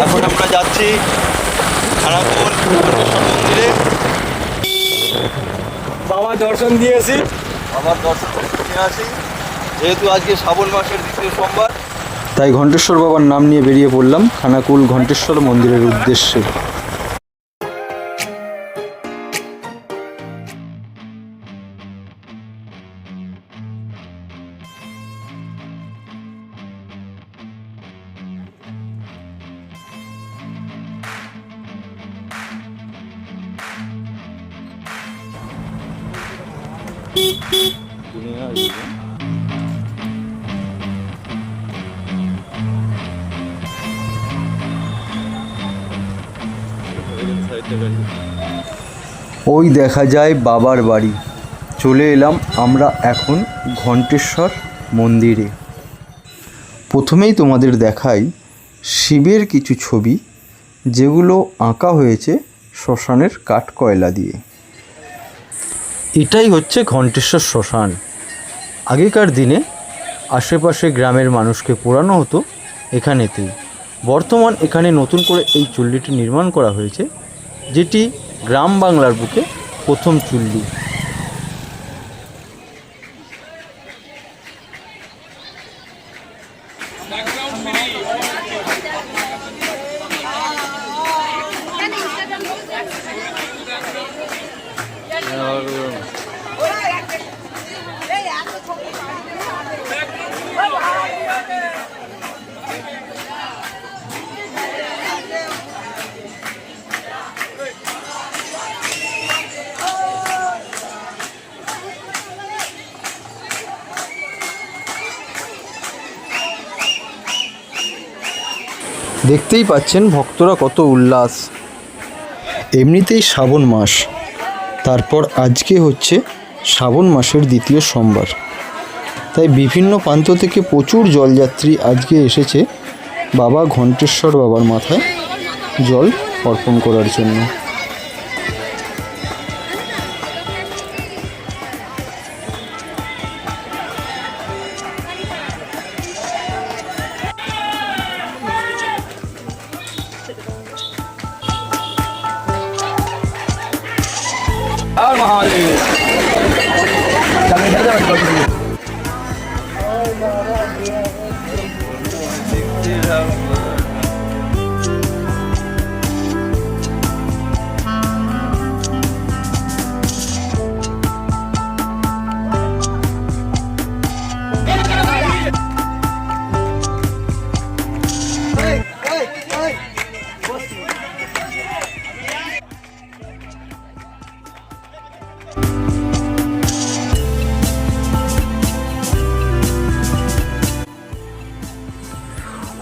এখন আমরা যাচ্ছি খানাকুল মন্দিরে। বাবা দর্শন দিয়েছি, বাবার দর্শন নিয়ে আসি। যেহেতু আজকে শ্রাবণ মাসের দ্বিতীয় সোমবার, তাই ঘণ্টেশ্বর বাবার নাম নিয়ে বেরিয়ে পড়লাম খানাকুল ঘণ্টেশ্বর মন্দিরের উদ্দেশ্যে। ওই দেখা যায় বাবার বাড়ি। চলে এলাম আমরা এখন ঘণ্টেশ্বর মন্দিরে। প্রথমেই তোমাদের দেখাই শিবের কিছু ছবি, যেগুলো আঁকা হয়েছে শ্মশানের কাঠ কয়লা দিয়ে। এটাই হচ্ছে ঘণ্টেশ্বর শ্মশান। আগেকার দিনে আশেপাশে গ্রামের মানুষকে পোড়ানো হতো এখানেতেই। বর্তমান এখানে নতুন করে এই চুল্লিটি নির্মাণ করা হয়েছে, যেটি গ্রাম বাংলার বুকে প্রথম চুল্লি। দেখতেই পাচ্ছেন ভক্তরা কত উল্লাস। এমনিতেই শ্রাবণ মাস, তারপর আজকে হচ্ছে শ্রাবণ মাসের দ্বিতীয় সোমবার, তাই বিভিন্ন প্রান্ত থেকে প্রচুর জলযাত্রী আজকে এসেছে বাবা ঘণ্টেশ্বর বাবার মাথায় জল অর্পণ করার জন্য।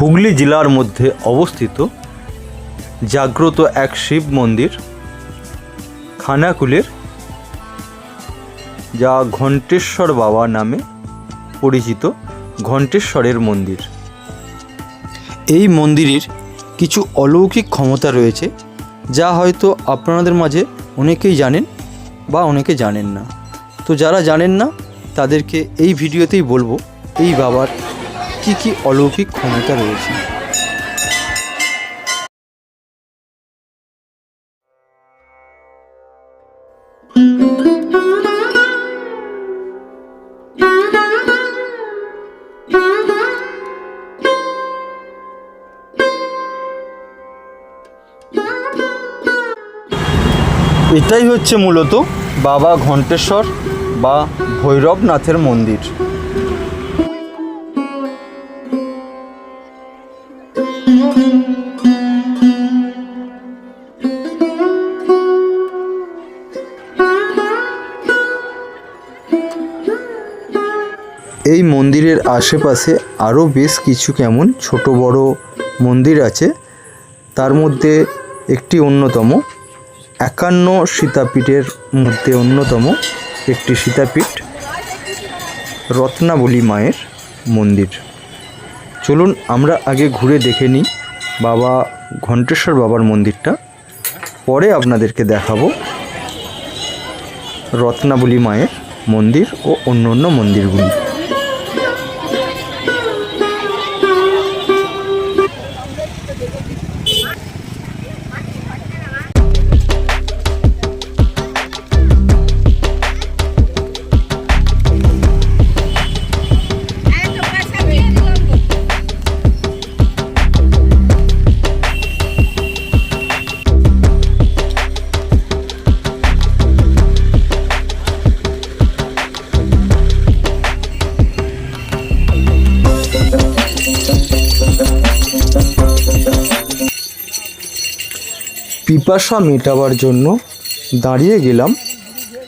হুগলি জেলার মধ্যে অবস্থিত জাগ্রত এক শিব মন্দির খানাকুলের, যা ঘণ্টেশ্বর বাবা নামে পরিচিত ঘণ্টেশ্বরের মন্দির। এই মন্দিরের কিছু অলৌকিক ক্ষমতা রয়েছে, যা হয়তো আপনাদের মাঝে অনেকেই জানেন বা অনেকে জানেন না। তো যারা জানেন না তাদেরকে এই ভিডিওতেই বলবো এই বাবার কি কি অলৌকিক ক্ষমতা রয়েছে। এটাই হচ্ছে মূলত বাবা ঘণ্টেশ্বর বা ভৈরবনাথের মন্দির। এই মন্দিরের আশেপাশে আরও বেশ কিছু কেমন ছোট বড় মন্দির আছে, তার মধ্যে একটি অন্যতম 51 সীতাপীঠের মধ্যে অন্যতম একটি সীতাপীঠ রত্নাবলী মায়ের মন্দির। চলুন আমরা আগে ঘুরে দেখে নিই বাবা ঘণ্টেশ্বর বাবার মন্দিরটা, পরে আপনাদেরকে দেখাবো রত্নাবলী মায়ের মন্দির ও অন্য অন্য মন্দিরগুলি। পিপাসা মেটাবার জন্য দাঁড়িয়ে গেলাম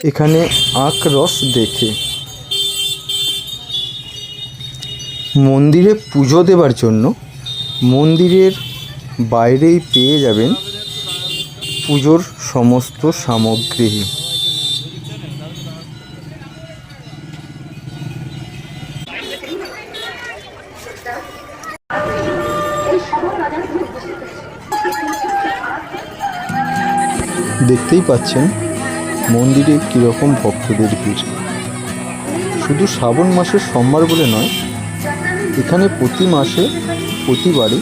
এখানে আখ রস দেখে। মন্দিরে পুজো দেবার জন্য মন্দিরের বাইরেই পেয়ে যাবেন পুজোর সমস্ত সামগ্রী। দেখতেই পাচ্ছেন মন্দিরে কীরকম ভক্তদের ভিড়। শুধু শ্রাবণ মাসের সোমবার বলে নয়, এখানে প্রতি মাসে প্রতিবারে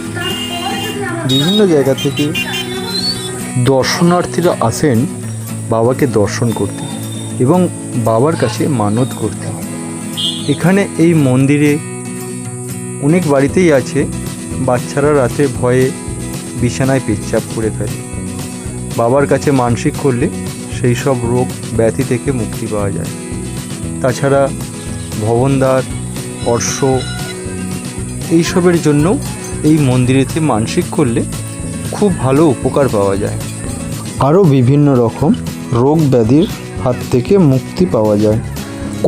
বিভিন্ন জায়গা থেকে দর্শনার্থীরা আসেন বাবাকে দর্শন করতে এবং বাবার কাছে মানত করতে। এখানে এই মন্দিরে অনেক বাড়িতেই আছে বাচ্চারা রাতে ভয়ে বিছানায় পেচ্ছাপ করে ফেলে। বাবার কাছে মানসিক করলে সেই সব রোগ ব্যাধি থেকে মুক্তি পাওয়া যায়। তাছাড়া ভবনদ্বার, অর্শ এইসবের জন্য এই মন্দিরেতে মানসিক করলে খুব ভালো উপকার পাওয়া যায়। আরও বিভিন্ন রকম রোগ ব্যাধির হাত থেকে মুক্তি পাওয়া যায়।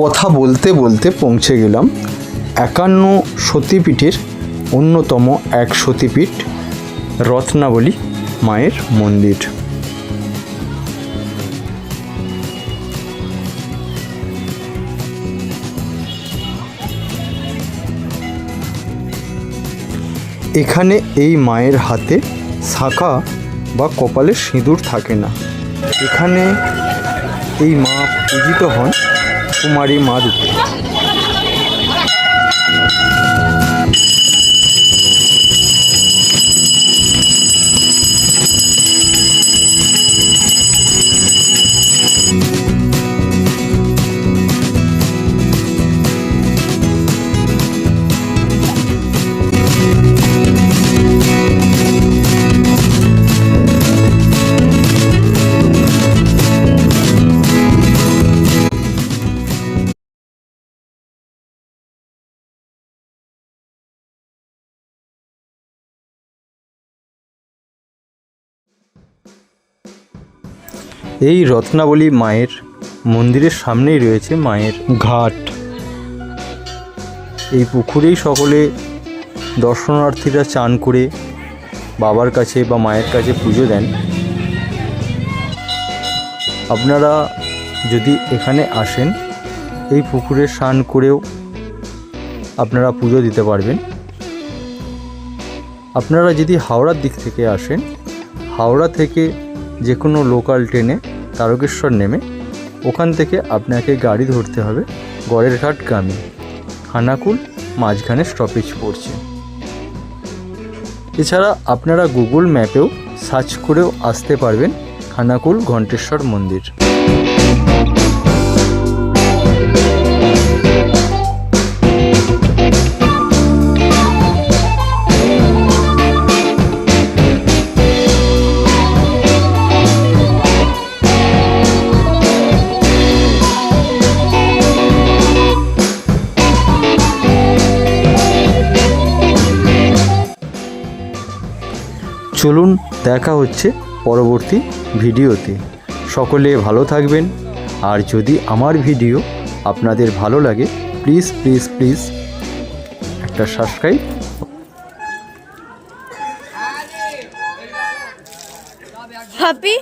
কথা বলতে বলতে পৌঁছে গেলাম 51 সতীপীঠের অন্যতম এক সতীপীঠ রত্নাবলী মায়ের মন্দির। এখানে এই মায়ের হাতে শাঁখা বা কপালে সিঁদুর থাকে না। এখানে এই মা পূজিত হন কুমারী মা রূপে। এই রত্নাবলী মায়ের মন্দিরের সামনেই রয়েছে মায়ের ঘাট। এই পুকুরেই সকলে দর্শনার্থীরা চান করে বাবার কাছে বা মায়ের কাছে পুজো দেন। আপনারা যদি এখানে আসেন এই পুকুরে স্নান করেও আপনারা পুজো দিতে পারবেন। আপনারা যদি হাওড়ার দিক থেকে আসেন, হাওড়া থেকে যে কোনো লোকাল ট্রেনে তারকেশ্বর নেমে ওখান থেকে আপনাকে গাড়ি ধরতে হবে গড়েরঘাট গ্রামে। খানাকুল মাঝখানে স্টপেজ পড়ছে। এছাড়া আপনারা গুগল ম্যাপেও সার্চ করেও আসতে পারবেন খানাকুল ঘণ্টেশ্বর মন্দির। চলুন দেখা হচ্ছে পরবর্তী ভিডিওতে। সকলে ভালো থাকবেন। আর যদি আমার ভিডিও আপনাদের ভালো লাগে প্লিজ প্লিজ প্লিজ একটা সাবস্ক্রাইব। Happy